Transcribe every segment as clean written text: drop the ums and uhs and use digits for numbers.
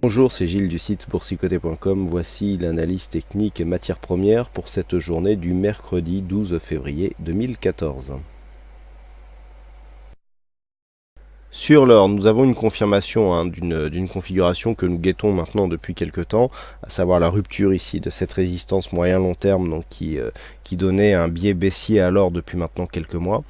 Bonjour, c'est Gilles du site boursicoté.com. Voici l'analyse technique matières premières pour cette journée du mercredi 12 février 2014. Sur l'or, nous avons une confirmation d'une configuration que nous guettons maintenant depuis quelques temps, à savoir la rupture ici de cette résistance moyen-long terme donc qui donnait un biais baissier à l'or depuis maintenant quelques mois.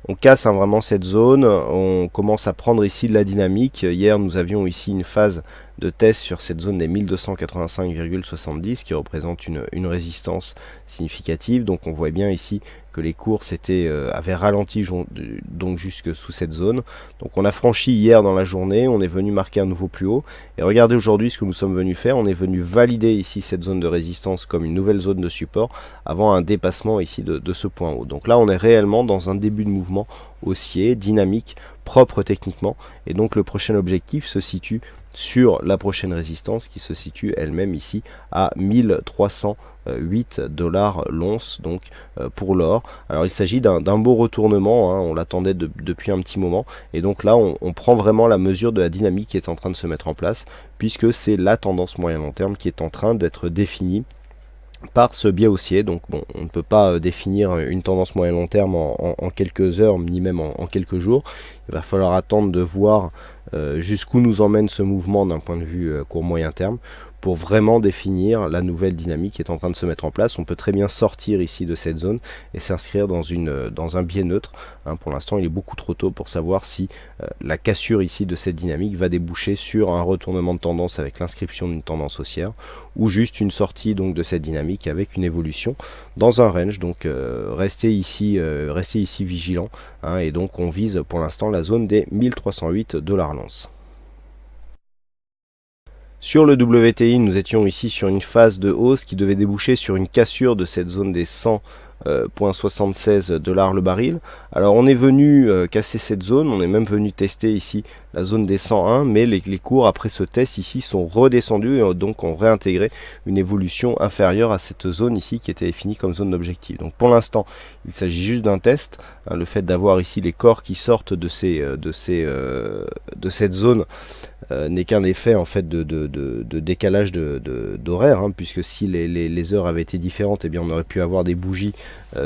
On casse vraiment cette zone, on commence à prendre ici de la dynamique. Hier, nous avions ici une phase de test sur cette zone des 1285,70 qui représente une résistance significative. Donc on voit bien ici que les cours avaient ralenti donc jusque sous cette zone. Donc on a franchi hier dans la journée, on est venu marquer un nouveau plus haut. Et regardez aujourd'hui ce que nous sommes venus faire, on est venu valider ici cette zone de résistance comme une nouvelle zone de support avant un dépassement ici de ce point haut. Donc là on est réellement dans un début de mouvement haussier, dynamique, propre techniquement. Et donc le prochain objectif se situe sur la prochaine résistance qui se situe elle-même ici à 1308 $ l'once donc pour l'or. Alors il s'agit d'un beau retournement, on l'attendait depuis un petit moment et donc là on prend vraiment la mesure de la dynamique qui est en train de se mettre en place puisque c'est la tendance moyen-long terme qui est en train d'être définie par ce biais haussier. Donc bon, on ne peut pas définir une tendance moyen-long terme en quelques heures ni même en quelques jours. Il va falloir attendre de voir jusqu'où nous emmène ce mouvement d'un point de vue court moyen terme pour vraiment définir la nouvelle dynamique qui est en train de se mettre en place. On peut très bien sortir ici de cette zone et s'inscrire dans un biais neutre. Pour l'instant, il est beaucoup trop tôt pour savoir si la cassure ici de cette dynamique va déboucher sur un retournement de tendance avec l'inscription d'une tendance haussière ou juste une sortie donc de cette dynamique avec une évolution dans un range. Donc restez ici vigilant et donc on vise pour l'instant la zone des 1308 $ l'once. Sur le WTI, nous étions ici sur une phase de hausse qui devait déboucher sur une cassure de cette zone des 100,76 $ le baril. Alors on est venu casser cette zone, on est même venu tester ici la zone des 101, mais les cours après ce test ici sont redescendus et donc ont réintégré une évolution inférieure à cette zone ici qui était définie comme zone d'objectif. Donc pour l'instant il s'agit juste d'un test, le fait d'avoir ici les corps qui sortent de cette zone n'est qu'un effet en fait de décalage d'horaire, puisque si les heures avaient été différentes, eh bien on aurait pu avoir des bougies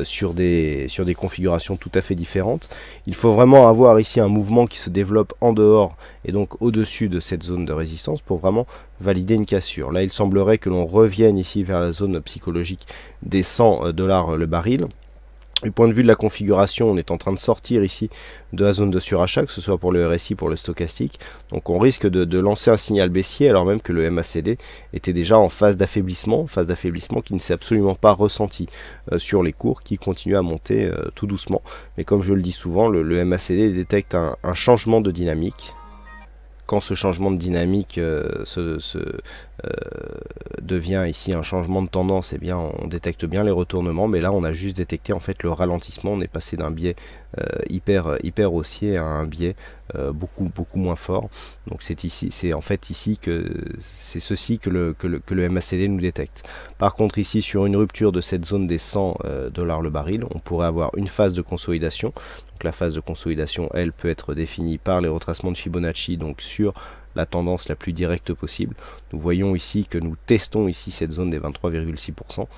sur des configurations tout à fait différentes. Il faut vraiment avoir ici un mouvement qui se développe en dehors et donc au-dessus de cette zone de résistance pour vraiment valider une cassure. Là il semblerait que l'on revienne ici vers la zone psychologique des 100 $ le baril. Du point de vue de la configuration, on est en train de sortir ici de la zone de surachat, que ce soit pour le RSI, pour le stochastique. Donc on risque de lancer un signal baissier alors même que le MACD était déjà en phase d'affaiblissement qui ne s'est absolument pas ressenti sur les cours, qui continuent à monter tout doucement. Mais comme je le dis souvent, le MACD détecte un changement de dynamique. Quand ce changement de dynamique devient ici un changement de tendance, eh bien on détecte bien les retournements, mais là on a juste détecté en fait le ralentissement. On est passé d'un biais hyper haussier à un biais beaucoup moins fort. Donc c'est en fait ici que c'est ceci que le MACD nous détecte. Par contre ici sur une rupture de cette zone des 100 $ le baril, on pourrait avoir une phase de consolidation. Donc la phase de consolidation, elle, peut être définie par les retracements de Fibonacci, donc sur la tendance la plus directe possible. Nous voyons ici que nous testons ici cette zone des 23,6%,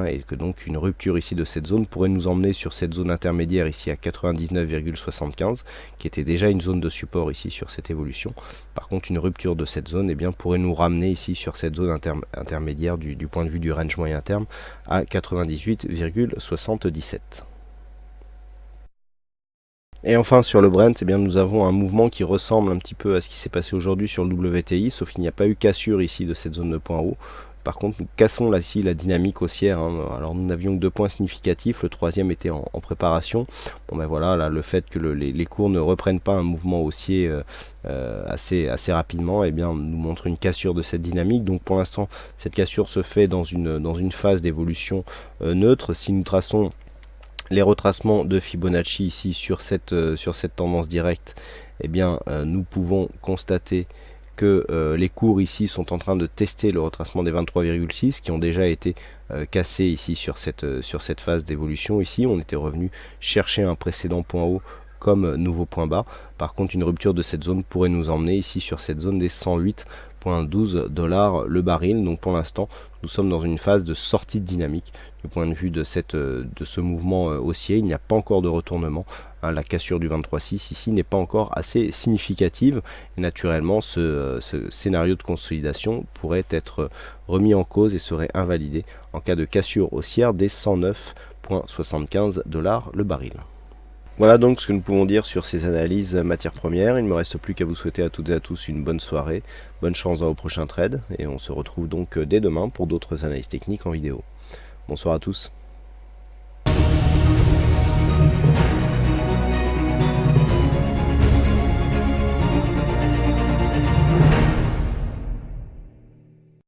et que donc une rupture ici de cette zone pourrait nous emmener sur cette zone intermédiaire ici à 99,75, qui était déjà une zone de support ici sur cette évolution. Par contre une rupture de cette zone pourrait nous ramener ici sur cette zone intermédiaire du point de vue du range moyen terme à 98,77. Et enfin sur le Brent, nous avons un mouvement qui ressemble un petit peu à ce qui s'est passé aujourd'hui sur le WTI, sauf qu'il n'y a pas eu cassure ici de cette zone de point haut. Par contre, nous cassons là ici la dynamique haussière. Alors nous n'avions que 2 points significatifs, le troisième était en préparation. Bon voilà, là, le fait que les cours ne reprennent pas un mouvement haussier assez rapidement, nous montre une cassure de cette dynamique. Donc pour l'instant, cette cassure se fait dans une phase d'évolution neutre. Si nous traçons les retracements de Fibonacci ici sur cette tendance directe, nous pouvons constater que les cours ici sont en train de tester le retracement des 23,6 qui ont déjà été cassés ici sur cette phase d'évolution. Ici on était revenu chercher un précédent point haut comme nouveau point bas. Par contre une rupture de cette zone pourrait nous emmener ici sur cette zone des 108,5 $109.12 le baril. Donc pour l'instant, nous sommes dans une phase de sortie de dynamique du point de vue de ce mouvement haussier. Il n'y a pas encore de retournement. La cassure du 23,6 ici n'est pas encore assez significative. Et naturellement, ce scénario de consolidation pourrait être remis en cause et serait invalidé en cas de cassure haussière des $109.75 le baril. Voilà donc ce que nous pouvons dire sur ces analyses matières premières. Il ne me reste plus qu'à vous souhaiter à toutes et à tous une bonne soirée, bonne chance dans vos prochains trades, et on se retrouve donc dès demain pour d'autres analyses techniques en vidéo. Bonsoir à tous.